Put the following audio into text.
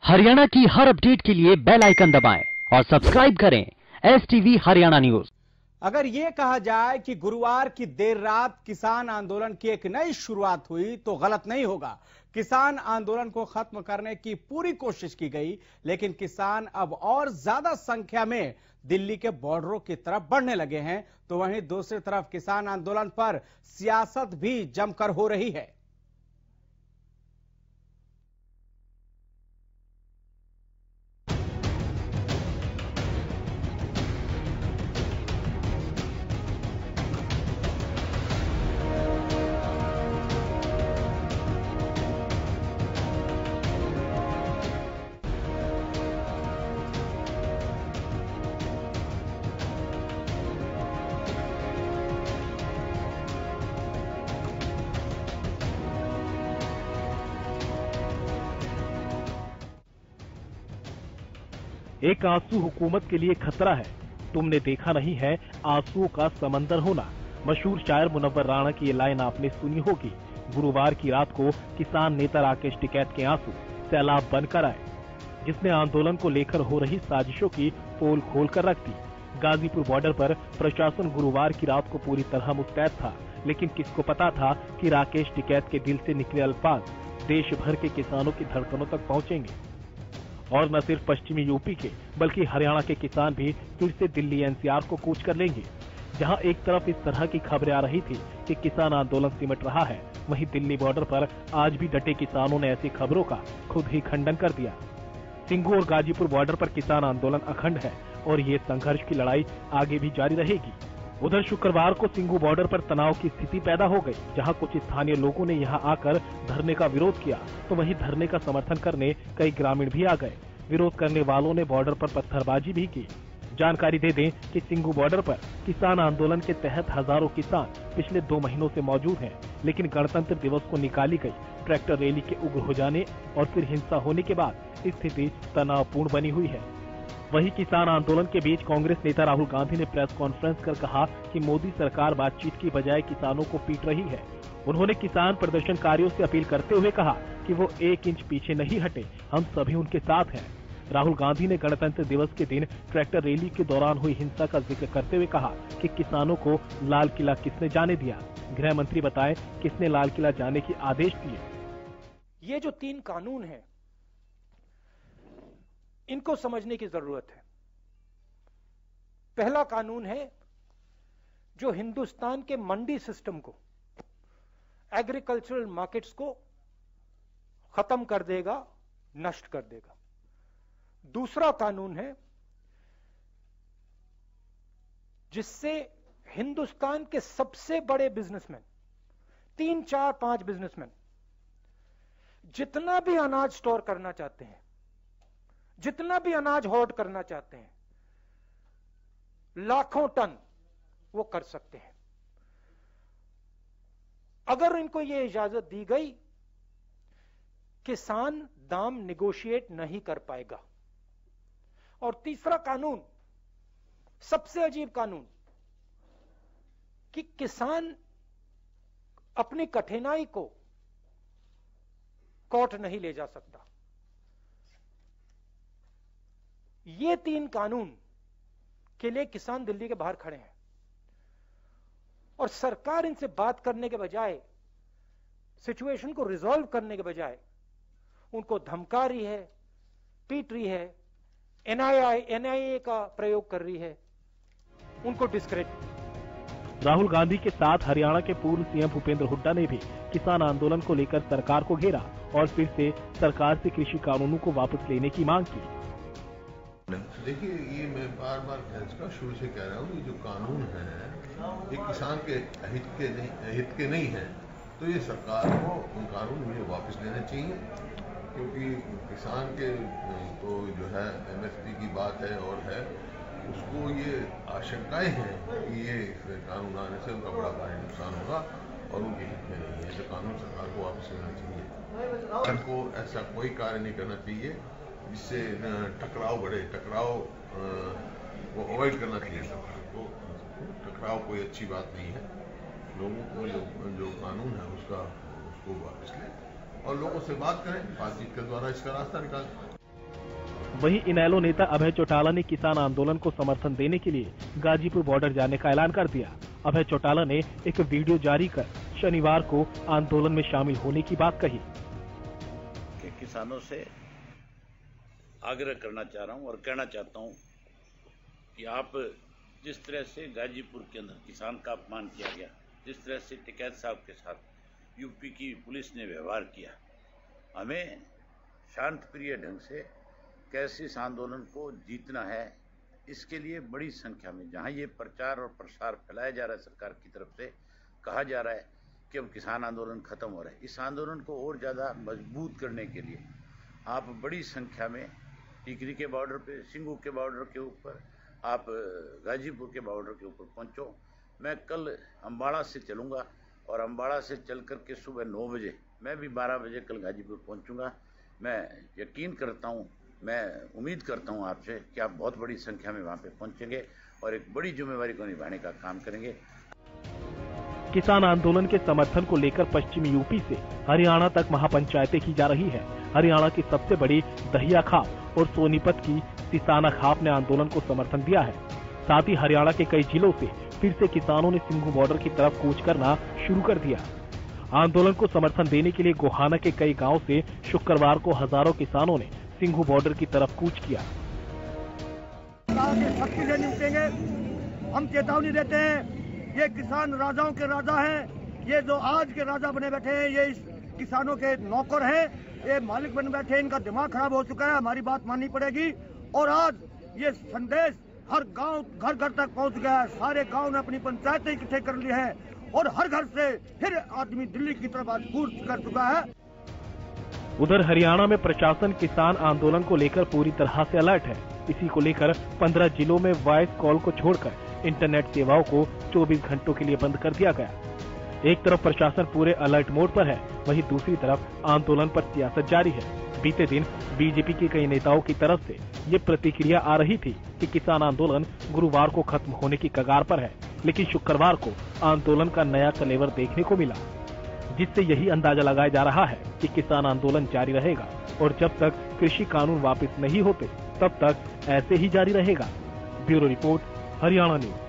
हरियाणा की हर अपडेट के लिए बेल आइकन दबाएं और सब्सक्राइब करें STV हरियाणा न्यूज। अगर यह कहा जाए कि गुरुवार की देर रात किसान आंदोलन की एक नई शुरुआत हुई तो गलत नहीं होगा। किसान आंदोलन को खत्म करने की पूरी कोशिश की गई, लेकिन किसान अब और ज्यादा संख्या में दिल्ली के बॉर्डरों की तरफ बढ़ने लगे हैं। तो वहीं दूसरी तरफ किसान आंदोलन पर सियासत भी जमकर हो रही है। एक आंसू हुकूमत के लिए खतरा है। तुमने देखा नहीं है आंसुओं का समंदर होना। मशहूर शायर मुनव्वर राणा की ये लाइन आपने सुनी होगी। गुरुवार की रात को किसान नेता राकेश टिकैत के आंसू सैलाब बनकर आए, जिसने आंदोलन को लेकर हो रही साजिशों की पोल खोल कर रख दी। गाजीपुर बॉर्डर पर प्रशासन गुरुवार की रात को पूरी तरह मुस्तैद था, लेकिन किसको पता था कि राकेश टिकैत के दिल से निकले अल्फाज देश भर के किसानों की धड़कनों तक पहुंचेंगे। और न सिर्फ पश्चिमी यूपी के बल्कि हरियाणा के किसान भी फिर से दिल्ली NCR को कूच कर लेंगे। जहां एक तरफ इस तरह की खबरें आ रही थी कि किसान आंदोलन सिमट रहा है, वहीं दिल्ली बॉर्डर पर आज भी डटे किसानों ने ऐसी खबरों का खुद ही खंडन कर दिया। सिंगू और गाजीपुर बॉर्डर पर किसान आंदोलन अखंड है और ये संघर्ष की लड़ाई आगे भी जारी रहेगी। उधर शुक्रवार को सिंगू बॉर्डर पर तनाव की स्थिति पैदा हो गई, जहां कुछ स्थानीय लोगों ने यहां आकर धरने का विरोध किया, तो वहीं धरने का समर्थन करने कई ग्रामीण भी आ गए। विरोध करने वालों ने बॉर्डर पर पत्थरबाजी भी की। जानकारी दे दें कि सिंगू बॉर्डर पर किसान आंदोलन के तहत हजारों किसान पिछले 2 महीनों से मौजूद हैं, लेकिन गणतंत्र दिवस को निकाली गई ट्रैक्टर रैली के उग्र हो जाने और फिर हिंसा होने के बाद स्थिति तनावपूर्ण बनी हुई है। वहीं किसान आंदोलन के बीच कांग्रेस नेता राहुल गांधी ने प्रेस कॉन्फ्रेंस कर कहा कि मोदी सरकार बातचीत की बजाय किसानों को पीट रही है। उन्होंने किसान प्रदर्शनकारियों से अपील करते हुए कहा कि वो 1 इंच पीछे नहीं हटे, हम सभी उनके साथ हैं। राहुल गांधी ने गणतंत्र दिवस के दिन ट्रैक्टर रैली के दौरान हुई हिंसा का जिक्र करते हुए कहा कि किसानों को लाल किला किसने जाने दिया। गृह मंत्री बताएं किसने लाल किला जाने के आदेश दिए। ये जो 3 कानून हैं, इनको समझने की जरूरत है। पहला कानून है जो हिंदुस्तान के मंडी सिस्टम को, एग्रीकल्चरल मार्केट्स को खत्म कर देगा, नष्ट कर देगा। दूसरा कानून है जिससे हिंदुस्तान के सबसे बड़े बिजनेसमैन, 3, 4, 5 बिजनेसमैन जितना भी अनाज स्टोर करना चाहते हैं, जितना भी अनाज होर्ड करना चाहते हैं, लाखों टन वो कर सकते हैं, अगर इनको ये इजाजत दी गई। किसान दाम निगोशिएट नहीं कर पाएगा। और तीसरा कानून, सबसे अजीब कानून, कि किसान अपनी कठिनाई को कोर्ट नहीं ले जा सकता। ये 3 कानून के लिए किसान दिल्ली के बाहर खड़े हैं और सरकार इनसे बात करने के बजाय, सिचुएशन को रिजॉल्व करने के बजाय उनको धमका रही है, पीट रही है, NIA का प्रयोग कर रही है, उनको डिस्क्रेडिट। राहुल गांधी के साथ हरियाणा के पूर्व CM भूपेंद्र हुड्डा ने भी किसान आंदोलन को लेकर सरकार को घेरा और फिर से सरकार से कृषि कानूनों को वापस लेने की मांग की। देखिए, ये मैं बार बार इसका शुरू से कह रहा हूँ, ये जो कानून है ये किसान के हित के नहीं है, तो ये सरकार को उन कानून में वापस लेने चाहिए, क्योंकि किसान के तो जो है MSP की बात है और है, उसको ये आशंकाएं हैं कि ये कानून आने से उनका बड़ा भारी नुकसान होगा और उनके हित में नहीं है। तो कानून सरकार को वापस लेना चाहिए। सरकार को ऐसा कोई कार्य नहीं करना चाहिए जिससे टकराव बढ़े। टकराव वो अवॉइड करना चाहिए सरकार को। टकराव कोई अच्छी बात नहीं है। लोगों को जो कानून है उसको वापस लें और लोगों से बात करें, बातचीत के द्वारा इसका रास्ता निकालें। वहीं इनेलो नेता अभय चौटाला ने किसान आंदोलन को समर्थन देने के लिए गाजीपुर बॉर्डर जाने का ऐलान कर दिया। अभय चौटाला ने एक वीडियो जारी कर शनिवार को आंदोलन में शामिल होने की बात कही। किसानों से आग्रह करना चाह रहा हूं और कहना चाहता हूं कि आप जिस तरह से गाजीपुर के अंदर किसान का अपमान किया गया, जिस तरह से टिकैत साहब के साथ यूपी की पुलिस ने व्यवहार किया, हमें शांत प्रिय ढंग से कैसे इस आंदोलन को जीतना है, इसके लिए बड़ी संख्या में जहां ये प्रचार और प्रसार फैलाया जा रहा है, सरकार की तरफ से कहा जा रहा है कि अब किसान आंदोलन खत्म हो रहा है, इस आंदोलन को और ज़्यादा मजबूत करने के लिए आप बड़ी संख्या में टिकरी के बॉर्डर पे, सिंगू के बॉर्डर के ऊपर, आप गाजीपुर के बॉर्डर के ऊपर पहुंचो। मैं कल अम्बाड़ा से चलूंगा और अम्बाड़ा से चल करके सुबह 9 बजे, मैं भी 12 बजे कल गाजीपुर पहुंचूंगा। मैं यकीन करता हूं, मैं उम्मीद करता हूं आपसे कि आप बहुत बड़ी संख्या में वहां पे पहुंचेंगे और एक बड़ी जिम्मेवारी को निभाने का काम करेंगे। किसान आंदोलन के समर्थन को लेकर पश्चिमी यूपी से हरियाणा तक महापंचायतें की जा रही है। हरियाणा की सबसे बड़ी दहिया खाप और सोनीपत की सिसाना खाप ने आंदोलन को समर्थन दिया है। साथ ही हरियाणा के कई जिलों से फिर से किसानों ने सिंघू बॉर्डर की तरफ कूच करना शुरू कर दिया। आंदोलन को समर्थन देने के लिए गोहाना के कई गांव से शुक्रवार को हजारों किसानों ने सिंघू बॉर्डर की तरफ कूच किया। हम चेतावनी देते हैं, ये किसान राजाओं के राजा हैं, ये जो आज के राजा बने बैठे हैं ये इस किसानों के नौकर हैं, ये मालिक बन बैठे हैं, इनका दिमाग खराब हो चुका है, हमारी बात माननी पड़ेगी। और आज ये संदेश हर गांव घर घर तक पहुंच गया है, सारे गांव ने अपनी पंचायतें इकट्ठे कर ली है और हर घर से फिर आदमी दिल्ली की तरफ आज कूच कर चुका है। उधर हरियाणा में प्रशासन किसान आंदोलन को लेकर पूरी तरह से अलर्ट है। इसी को लेकर 15 जिलों में वॉइस कॉल को छोड़कर इंटरनेट सेवाओं को 24 घंटों के लिए बंद कर दिया गया। एक तरफ प्रशासन पूरे अलर्ट मोड पर है, वहीं दूसरी तरफ आंदोलन पर सियासत जारी है। बीते दिन बीजेपी के कई नेताओं की तरफ से ये प्रतिक्रिया आ रही थी कि किसान आंदोलन गुरुवार को खत्म होने की कगार पर है, लेकिन शुक्रवार को आंदोलन का नया कलेवर देखने को मिला, जिससे यही अंदाजा लगाया जा रहा है कि किसान आंदोलन जारी रहेगा और जब तक कृषि कानून वापस नहीं होते तब तक ऐसे ही जारी रहेगा। Bureau report, Haryana news.